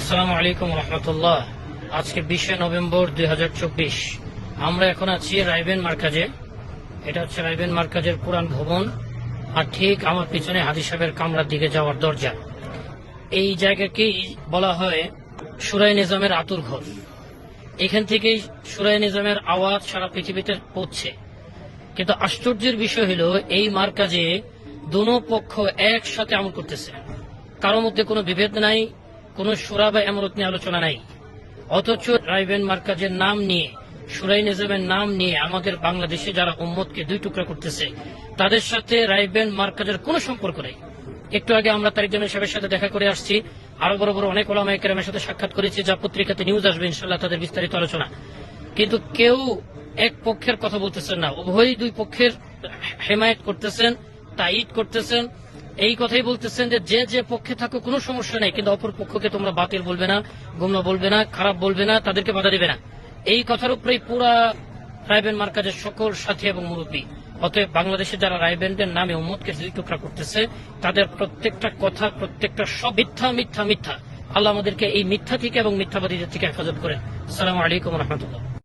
আসসালামু আলাইকুম রহমতুল্লাহ। আজকে 20 নভেম্বর 2024। আমরা এখন আছি রাইবেন মার্কাজে। এটা হচ্ছে রাইবেন মার্কাজের পুরান ভবন, আর ঠিক আমার পিছনে হাজী সাহেবের কামরার দিকে যাওয়ার দরজা। এই জায়গাকেই বলা হয় সুরাই নিজামের আতুর ঘর। এখান থেকেই সুরাই নিজামের আওয়াজ সারা পৃথিবীতে পৌঁছে। কিন্তু আশ্চর্যের বিষয় হলো এই মার্কাজে দোনো পক্ষ একসাথে আমল করতেছে, কারোর মধ্যে কোনো বিভেদ নাই, কোনো সুরা বা এমরত নিয়ে আলোচনা নাই। অথচ রাইবেন মার্কাজের নাম নিয়ে, সুরাই নিজামের নাম নিয়ে আমাদের বাংলাদেশে যারা উম্মতকে দুই টুকরা করতেছে, তাদের সাথে রাইবেন মার্কাজের কোনো সম্পর্ক নেই। একটু আগে আমরা তারিক জামিল সাহেবের সাথে দেখা করে আসছি, আরো বড় বড় অনেক ওলামায়ে কেরামের সাথে সাক্ষাৎ করেছি, যা পত্রিকাতে নিউজ আসবে ইনশাআল্লাহ, তাদের বিস্তারিত আলোচনা। কিন্তু কেউ এক পক্ষের কথা বলতেছেন না, উভয় দুই পক্ষের হেমায়েত করতেছেন, তাইদ করতেছেন। এই কথাই বলতেছেন যে যে পক্ষে থাকো কোনো সমস্যা নেই, কিন্তু অপর পক্ষকে তোমরা বাতিল বলবে না, গুমরা বলবে না, খারাপ বলবে না, তাদেরকে বাধা দেবে না। এই কথার উপরেই পুরা রাইবেন মার্কাজের সকল সাথী এবং মুরব্বী। অতএব বাংলাদেশে যারা রাইবেনদের নামে উম্মতকে দুই টুকরা করতেছে, তাদের প্রত্যেকটা কথা, প্রত্যেকটা সব মিথ্যা মিথ্যা মিথ্যা। আল্লাহ আমাদেরকে এই মিথ্যা থেকে এবং মিথ্যাবাদীদের থেকে হেফাজত করেন। আসসালামু আলাইকুম রহমতুল্লাহ।